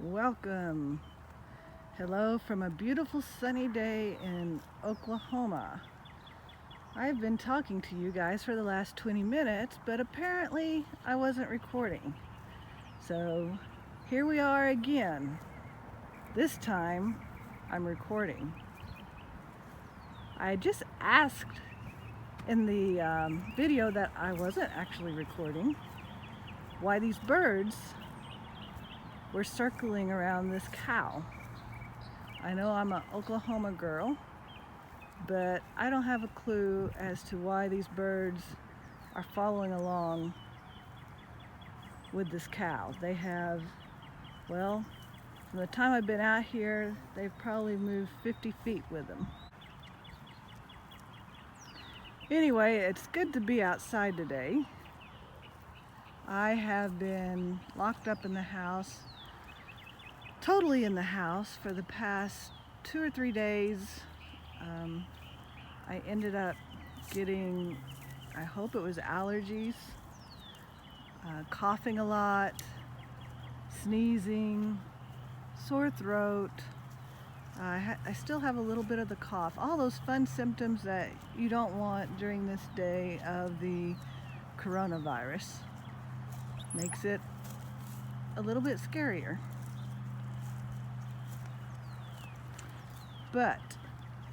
Welcome. Hello from a beautiful sunny day in Oklahoma. I've been talking to you guys for the last 20 minutes, but apparently I wasn't recording. So here we are again. This time I'm recording. I just asked in the video that I wasn't actually recording why these birds were circling around this cow. I know I'm an Oklahoma girl, but I don't have a clue as to why these birds are following along with this cow. They have, well, from the time I've been out here, they've probably moved 50 feet with them. Anyway, it's good to be outside today. I have been locked up in the house, totally in the house, for the past 2 or 3 days. I ended up getting, I hope it was allergies, coughing a lot, sneezing, sore throat. I still have a little bit of the cough. All those fun symptoms that you don't want during this day of the coronavirus. Makes it a little bit scarier. But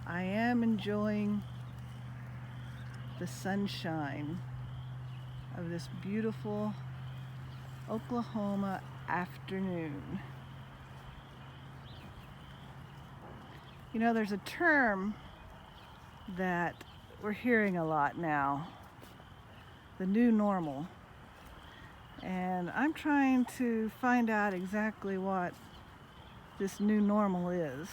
I am enjoying the sunshine of this beautiful Oklahoma afternoon. You know, there's a term that we're hearing a lot now, the new normal. And I'm trying to find out exactly what this new normal is,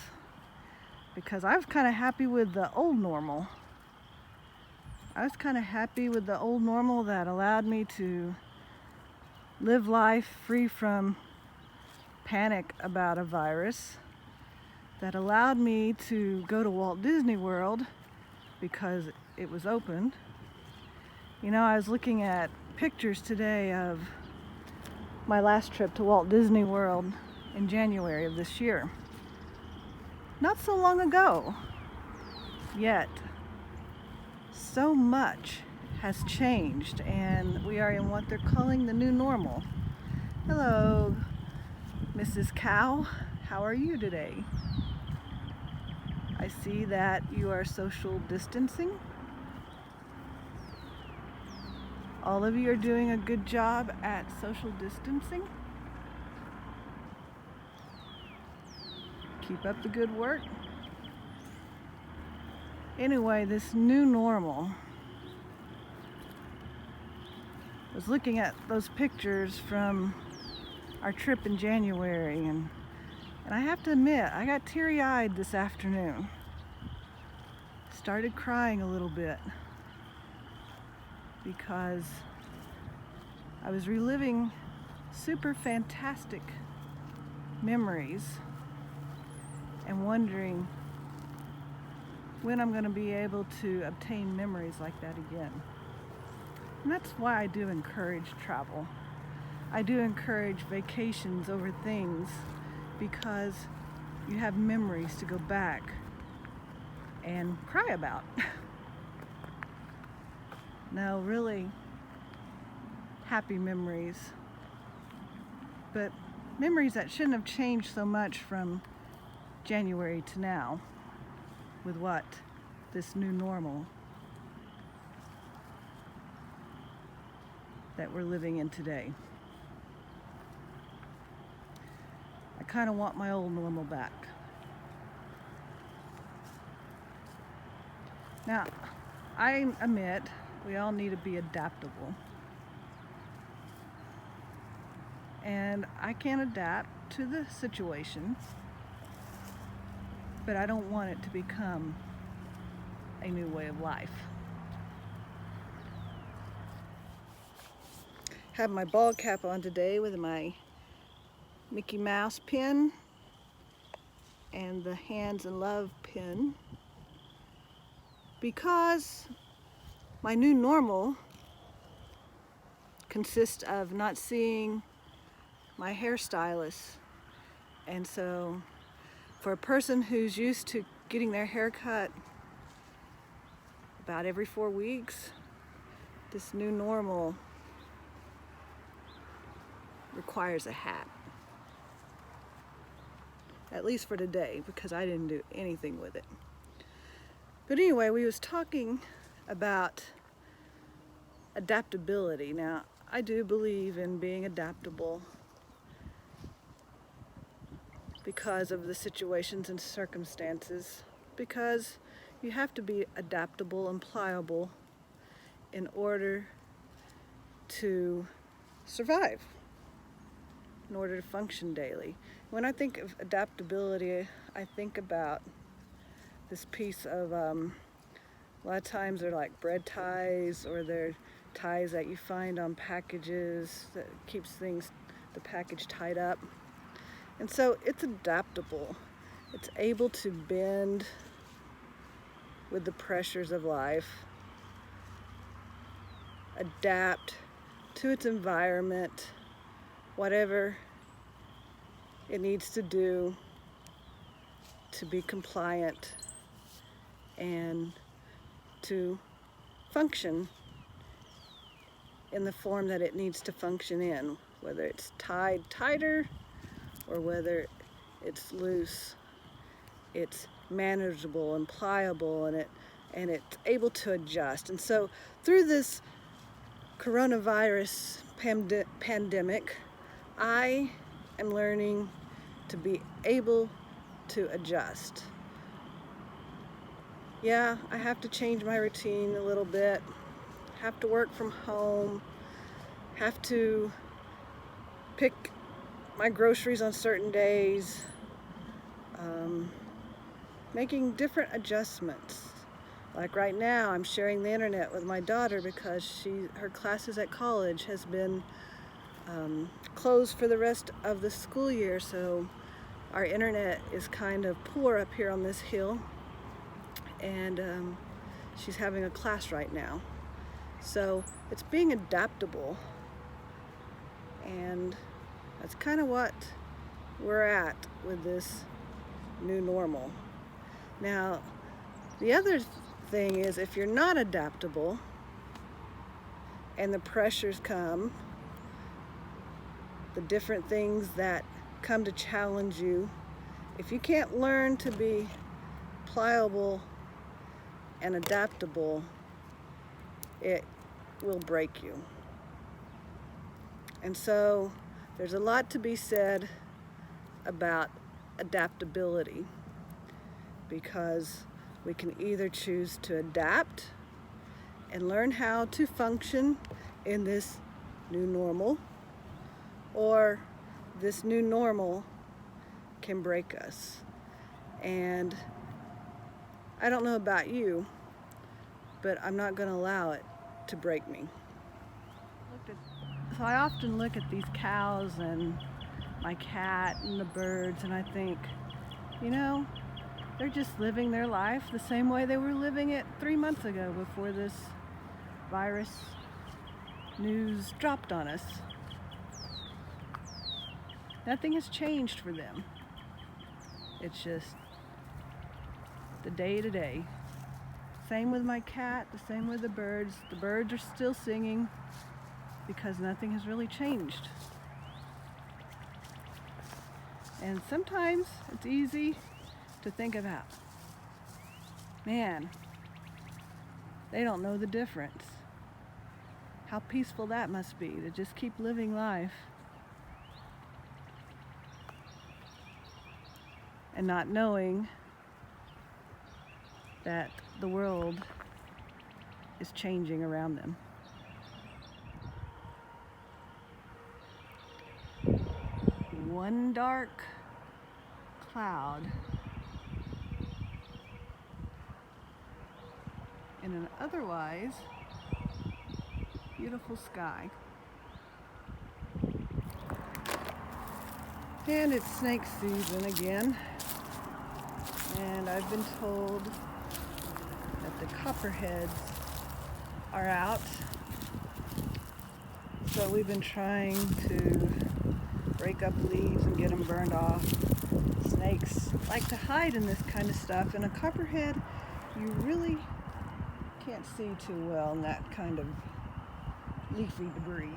because I was kind of happy with the old normal. I was kind of happy with the old normal that allowed me to live life free from panic about a virus, that allowed me to go to Walt Disney World because it was open. You know, I was looking at pictures today of my last trip to Walt Disney World in January of this year. Not so long ago, yet so much has changed, and we are in what they're calling the new normal. Hello, Mrs. Cow. How are you today? I see that you are social distancing. All of you are doing a good job at social distancing. Keep up the good work. Anyway, this new normal. I was looking at those pictures from our trip in January, and I have to admit, I got teary-eyed this afternoon. Started crying a little bit because I was reliving super fantastic memories and wondering when I'm going to be able to obtain memories like that again. And that's why I do encourage travel. I do encourage vacations over things, because you have memories to go back and cry about. No, really happy memories, but memories that shouldn't have changed so much from January to now with what this new normal that we're living in today. I kind of want my old normal back. Now, I admit we all need to be adaptable. And I can adapt to the situation, but I don't want it to become a new way of life. Have my ball cap on today with my Mickey Mouse pin and the Hands in Love pin, because my new normal consists of not seeing my hairstylist And so for a person who's used to getting their hair cut about every 4 weeks, this new normal requires a hat. At least for today, because I didn't do anything with it. But anyway, we was talking about adaptability. Now, I do believe in being adaptable because of the situations and circumstances, because you have to be adaptable and pliable in order to survive, in order to function daily. When I think of adaptability, I think about this piece of, a lot of times they're like bread ties, or they're ties that you find on packages that keeps the package tied up. And so it's adaptable. It's able to bend with the pressures of life, adapt to its environment, whatever it needs to do to be compliant and to function in the form that it needs to function in, whether it's tied tighter or whether it's loose. It's manageable and pliable, and it's able to adjust. And so through this coronavirus pandemic, I am learning to be able to adjust. Yeah, I have to change my routine a little bit, have to work from home, have to pick my groceries on certain days, making different adjustments. Like right now, I'm sharing the internet with my daughter because her classes at college has been closed for the rest of the school year, so our internet is kind of poor up here on this hill, and she's having a class right now. So it's being adaptable, and that's kind of what we're at with this new normal. Now, the other thing is, if you're not adaptable and the pressures come, the different things that come to challenge you, if you can't learn to be pliable and adaptable, it will break you. And so there's a lot to be said about adaptability, because we can either choose to adapt and learn how to function in this new normal, or this new normal can break us. And I don't know about you, but I'm not going to allow it to break me. So I often look at these cows and my cat and the birds, and I think, you know, they're just living their life the same way they were living it 3 months ago before this virus news dropped on us. Nothing has changed for them. It's just the day to day. Same with my cat, the same with the birds. The birds are still singing because nothing has really changed. And sometimes it's easy to think about, man, they don't know the difference. How peaceful that must be to just keep living life and not knowing that the world is changing around them. One dark cloud in an otherwise beautiful sky. And it's snake season again, and I've been told that the copperheads are out, so we've been trying to break up leaves and get them burned off. snakes like to hide in this kind of stuff, and a copperhead you really can't see too well in that kind of leafy debris.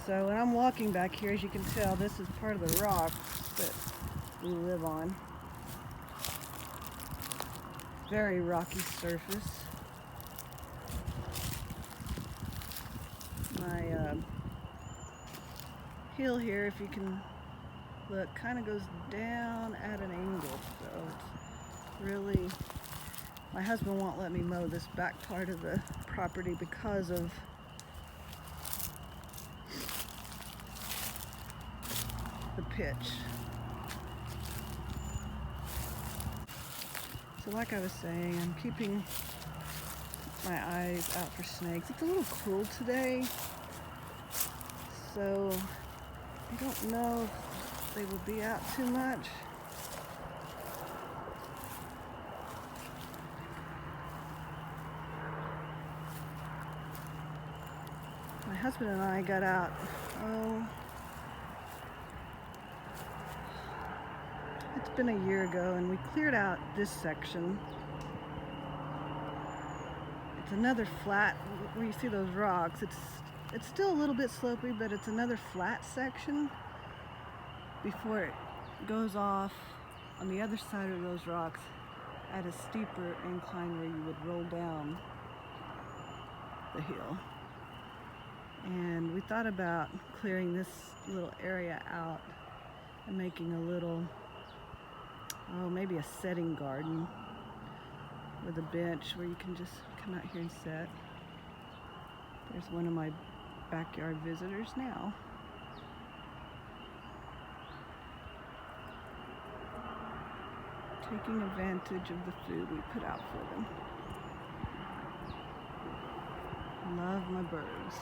So when I'm walking back here, as you can tell, this is part of the rocks that we live on. Very rocky surface. My hill here, if you can look, kind of goes down at an angle, so it's really, my husband won't let me mow this back part of the property because of the pitch. So like I was saying, I'm keeping my eyes out for snakes. It's a little cool today, so I don't know if they will be out too much. My husband and I got out, it's been a year ago, and we cleared out this section. It's another flat, where you see those rocks. It's still a little bit slopey, but it's another flat section before it goes off on the other side of those rocks at a steeper incline where you would roll down the hill. And we thought about clearing this little area out and making a little, maybe a setting garden with a bench where you can just come out here and sit. There's one of my backyard visitors now. Taking advantage of the food we put out for them. Love my birds.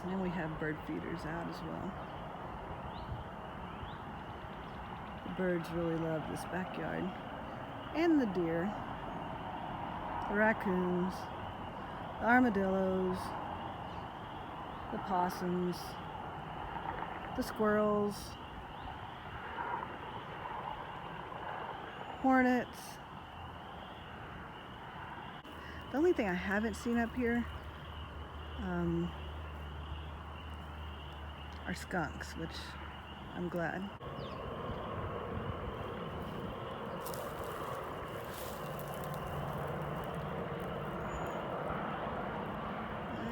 And we have bird feeders out as well. The birds really love this backyard. And the deer, the raccoons, the armadillos, the possums, the squirrels, hornets. The only thing I haven't seen up here are skunks, which I'm glad. I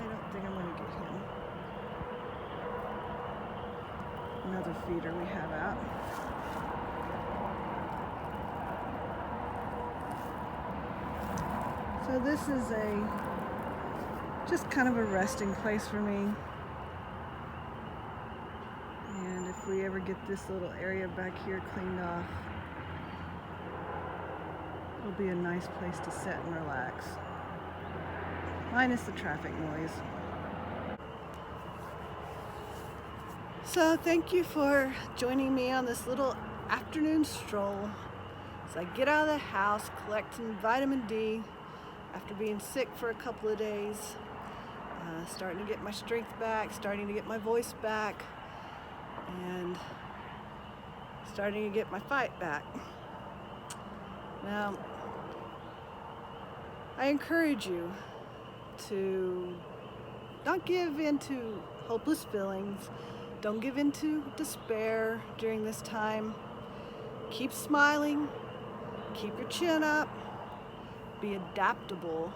don't think I'm going to get him. Another feeder we have out. So this is just kind of a resting place for me. And if we ever get this little area back here cleaned off, it'll be a nice place to sit and relax. Minus the traffic noise. So thank you for joining me on this little afternoon stroll as I get out of the house, collect some vitamin D after being sick for a couple of days. Starting to get my strength back, starting to get my voice back, and starting to get my fight back. Now, I encourage you to not give in to hopeless feelings. Don't give in to despair during this time. Keep smiling, keep your chin up, be adaptable.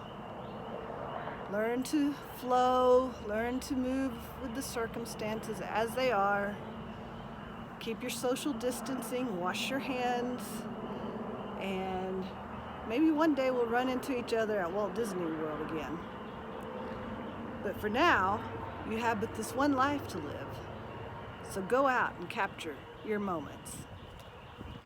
Learn to flow, learn to move with the circumstances as they are. Keep your social distancing, wash your hands, and maybe one day we'll run into each other at Walt Disney World again. But for now, you have but this one life to live. So go out and capture your moments.